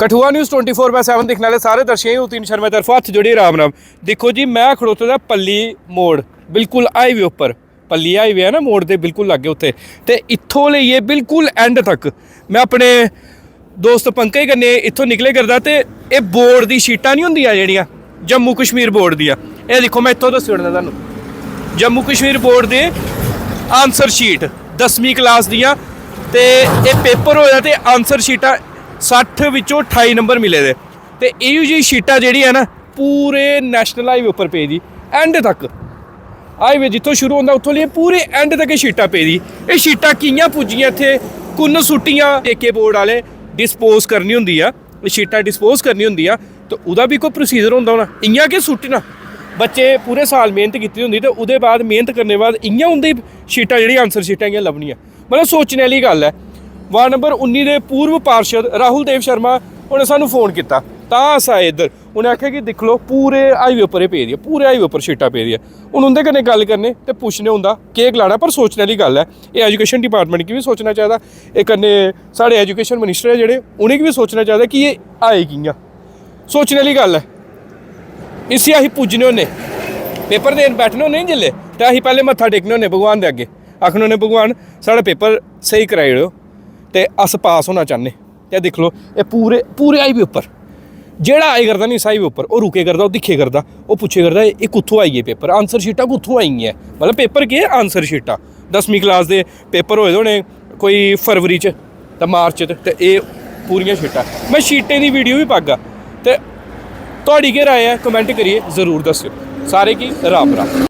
Kathua news 24/7 दिखने वाले सारे दर्शकों उतीन शर्मा तरफ हथ जोड़ी राम राम। देखो जी मैं खड़ोते दा पल्ली मोड़ बिल्कुल हाईवे उपर, पल्ली हाईवे है ना मोड़ के बिल्कुल लागे उत्थे, ते इत्थों लेइयै बिल्कुल एंड तक मैं अपने दोस्त पंकज कन्नै इत्थों निकले करदा। ते ये बोर्ड दी शीटां नहीं होंदियां जेहड़ियां जम्मू कश्मीर बोर्ड दियां, ये देखो मैं इत्थों दस्सी ओड़ना तुहानूं जम्मू कश्मीर बोर्ड दे आंसर शीट 10वीं क्लास दियां, ते ये पेपर होया ते आंसर शीटां 60 विचों 28 नंबर मिले दे। ते इहो जी शीटां जेहड़ी है ना पूरे नैशनल हाईवे उपर पेदी एंड तक, हाईवे जित्थों शुरू होंदा उत्थों लेइयै पूरे एंड तक शीटां पेदी। ये शीटां कि'यां पुज्जियां इत्थे, कुन्न सुट्टियां, ठेके बोर्ड वाले डिस्पोज करनी होंदी आ, शीटां डिस्पोज करनी होंदी आ, तो उहदा भी कोई प्रोसीजर होंदा होना, इ'यां कि सुट्टना बच्चे पूरे साल मेहनत कीती होंदी ते उहदे बाद मेहनत करने दे बाद इ'यां उं'दी शीटां जेहड़ी आंसर शीटां इ'यां लभनियां, मतलब सोचने वाली गल्ल है। वार्ड नंबर 19 के पूर्व पार्षद राहुल देव शर्मा उन्हें सानू फोन किया, तां अस आए इधर, उन्हें आख्या कि दिख लो पूरे हाईवे उपर ही पेदी है, पूरे हाईवे उपर शीटां पेदी है। हुण उंदे कन्नै गल करने ते पुछने उंदा केह् गलाना, पर सोचने वाली गल्ल है। ये एजुकेशन डिपार्टमेंट गी भी सोचना चाहिए, ये कन्नै साढ़े एजुकेशन मिनिस्टर है जेह्ड़े उ'नेंगी भी सोचना चाहिए कि ये आए कि'यां, सोचने वाली गल्ल है। इसी असीं पुज्जने होन्ने पेपर देन बैठने होन्ने जिल्ले, ते असीं पैह्ले मत्था टेकने होन्ने भगवान दे अग्गे, आखने होन्ने भगवान साढ़ा पेपर सही कराई ओड़ो ते अस पास होना चाहने। ते दिक्ख लो ये पूरे पूरे हाईवे उपर जेड़ा आए करदा नहीं इस हाईवे उपर, ओह् रुके करदा, ओह् दिक्खे करदा, ओह् पुच्छे करदा ये कुत्थों आई है पेपर, आंसर शीटां कुत्थों आई हैं, मतलब पेपर केह् आंसर शीटां 10वीं क्लास दे पेपर होए दे होने कोई फरवरी च ते मार्च च, ते एह् पूरियां शीटां। मैं शीटें दी वीडियो भी पागा, ते तुहाड़ी केह् राय है कमेंट करिए ज़रूर दस्सिओ। सारे की राम राम।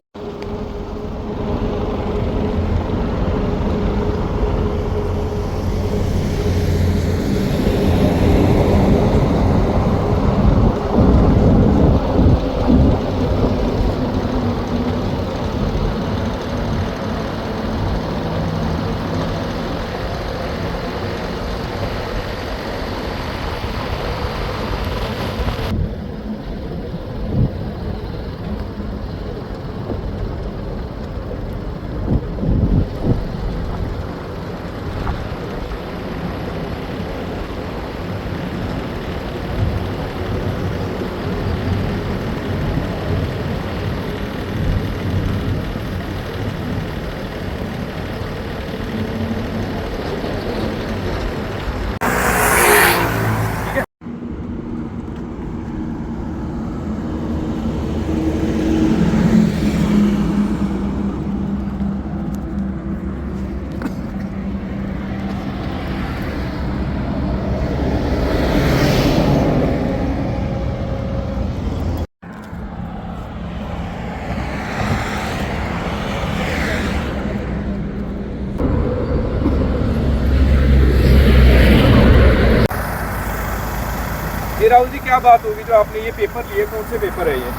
ये राहुल जी क्या बात होगी जो आपने ये पेपर लिए, कौन से पेपर है ये?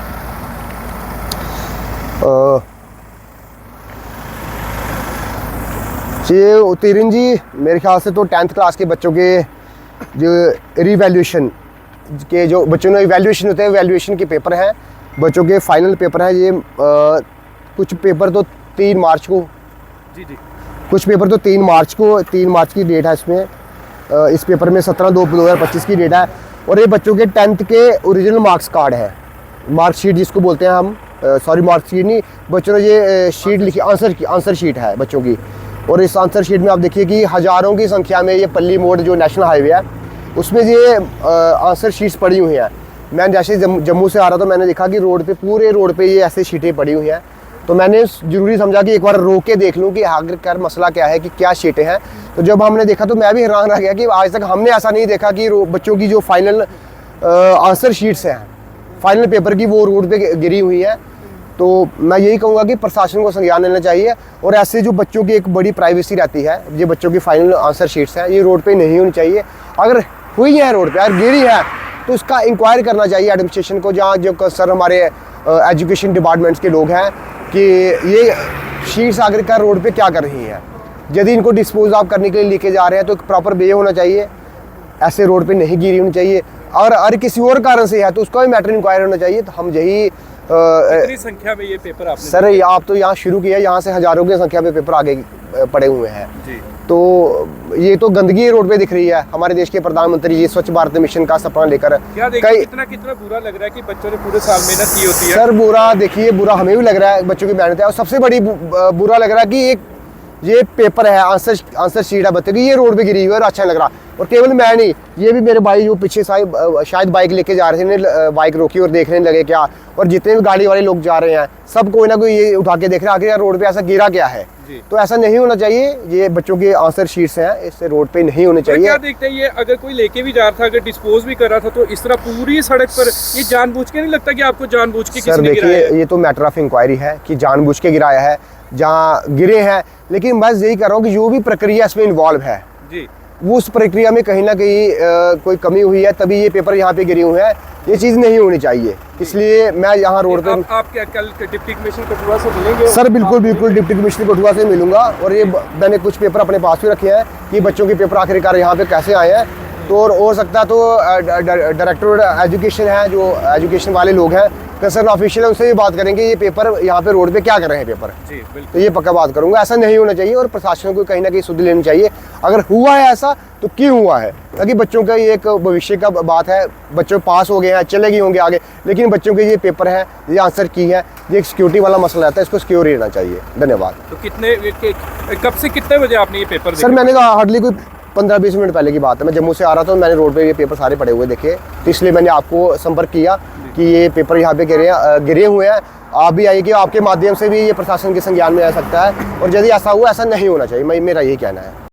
ये उत्तीर्ण जी मेरे ख्याल से तो 10th क्लास के बच्चों के जो रिवैल्यूएशन के जो बच्चों ने इवैल्यूएशन होते हैं, इवैल्यूएशन के पेपर हैं, बच्चों के फाइनल पेपर हैं। ये कुछ पेपर तो 3 मार्च को, जी कुछ पेपर तो 3 मार्च को, 3 मार्च की डेट है इसमें। इस पेपर में 17/2/2025 की डेट है, और ये बच्चों के 10th के ओरिजिनल मार्क्स कार्ड है, मार्कशीट जिसको बोलते हैं हम, सॉरी मार्कशीट नहीं, बच्चों ने ये शीट लिखी, आंसर शीट है बच्चों की। और इस आंसर शीट में आप देखिए कि हज़ारों की संख्या में ये पल्ली मोड़ जो नेशनल हाईवे है उसमें ये आंसर शीट्स पड़ी हुई हैं। मैं जैसे जम्मू से आ रहा था, मैंने देखा कि रोड पे, पूरे रोड पे ये ऐसे शीटें पड़ी हुई हैं, तो मैंने ज़रूरी समझा कि एक बार रोक के देख लूँ कि आखिरकार मसला क्या है, कि क्या शीटें हैं। तो जब हमने देखा तो मैं भी हैरान रह गया कि आज तक हमने ऐसा नहीं देखा कि बच्चों की जो फाइनल आंसर शीट्स हैं, फाइनल पेपर की, वो रोड पे गिरी हुई है। तो मैं यही कहूँगा कि प्रशासन को संज्ञान लेना चाहिए, और ऐसे जो बच्चों की एक बड़ी प्राइवेसी रहती है, ये बच्चों की फाइनल आंसर शीट्स हैं, ये रोड पे नहीं होनी चाहिए। अगर हुई है रोड पे, अगर गिरी है तो उसका इंक्वायरी करना चाहिए एडमिनिस्ट्रेशन को, जहाँ जो कंसर्न हमारे एजुकेशन डिपार्टमेंट्स के लोग हैं, कि ये शीट्स आखिरकार रोड पे क्या कर रही हैं। यदि इनको डिस्पोज ऑफ करने के लिए लेके जा रहे हैं तो एक प्रॉपर वे होना चाहिए, ऐसे रोड पे नहीं गिरी होनी चाहिए। और किसी और कारण से है तो उसका भी मैटर इंक्वायरी होना चाहिए। तो हम यही कितनी संख्या में ये पेपर आपने सर, आप तो यहाँ शुरू किया, यहाँ से हज़ारों की संख्या में पेपर आगे पड़े हुए हैं। जी। तो ये तो गंदगी रोड पे दिख रही है। हमारे देश के प्रधानमंत्री जी स्वच्छ भारत मिशन का सपना लेकर क्या देखिए कितना कितना बुरा लग रहा है कि बच्चों ने पूरे साल मेहनत की होती है। सर बुरा देखिए, बुरा हमें भी लग रहा है, बच्चों की मेहनत है। और सबसे बड़ी बुरा लग रहा है कि एक ये पेपर है, आंसर शीट है बच्चे की, ये रोड पे गिरी हुई है और अच्छा नहीं लग रहा। और केवल मैं नहीं, ये भी मेरे भाई जो पीछे शायद बाइक लेके जा रहे थे, इन्हें बाइक रोकी और देखने लगे क्या, और जितने भी गाड़ी वाले लोग जा रहे हैं सब कोई ना कोई ये उठा के देख रहे हैं आखिर यार रोड पे ऐसा गिरा क्या है। तो ऐसा नहीं होना चाहिए। ये बच्चों के आंसर शीट्स हैं, इससे रोड पे नहीं होने चाहिए। क्या देखते हैं ये अगर कोई लेके भी जा रहा था, अगर डिस्पोज भी कर रहा था, तो इस तरह पूरी सड़क पर ये जानबूझ के नहीं लगता कि आपको जानबूझ के सर देखिए, ये तो मैटर ऑफ इंक्वायरी है कि जानबूझ के गिराया है, जहाँ गिरे हैं। लेकिन बस यही कर रहा हूँ कि जो भी प्रक्रिया इसमें इन्वॉल्व है जी, वो उस प्रक्रिया में कहीं ना कहीं कोई कमी हुई है, तभी ये पेपर यहाँ पे गिरे हुए हैं। ये चीज़ नहीं होनी चाहिए, इसलिए मैं यहाँ रोड पे आप क्या कल डिप्टी कमिश्नर कठुआ से मिलेंगे? सर बिल्कुल बिल्कुल डिप्टी कमिश्नर कठुआ से मिलूंगा। और ये मैंने कुछ पेपर अपने पास भी रखे हैं कि बच्चों के पेपर आखिरकार यहाँ पे कैसे आए हैं। तो और हो सकता है तो डायरेक्टर एजुकेशन है, जो एजुकेशन वाले लोग हैं, कंसर्न ऑफिशियल है, उनसे भी बात करेंगे ये पेपर यहाँ पे रोड पे क्या कर रहे हैं पेपर। जी बिल्कुल। तो ये पक्का बात करूंगा, ऐसा नहीं होना चाहिए और प्रशासन को कहीं ना कहीं सुध लेनी चाहिए। अगर हुआ है ऐसा तो क्यों हुआ है, ताकि बच्चों का ये एक भविष्य का बात है। बच्चों पास हो गए हैं, चले गए होंगे आगे, लेकिन बच्चों के ये पेपर है, ये आंसर की है, ये एक सिक्योरिटी वाला मसला रहता है, इसको सिक्योर रहना चाहिए। धन्यवाद। तो कब से कितने बजे आपने ये पेपर सर मैंने कहा हार्डली कोई 15-20 मिनट पहले की बात है। मैं जम्मू से आ रहा था, मैंने रोड पे ये पेपर सारे पड़े हुए देखे, तो इसलिए मैंने आपको संपर्क किया कि ये पेपर यहाँ पे गिरे हुए हैं। आप भी आइए कि आपके माध्यम से भी ये प्रशासन के संज्ञान में आ सकता है, और यदि ऐसा हुआ, ऐसा नहीं होना चाहिए। मेरा यही कहना है।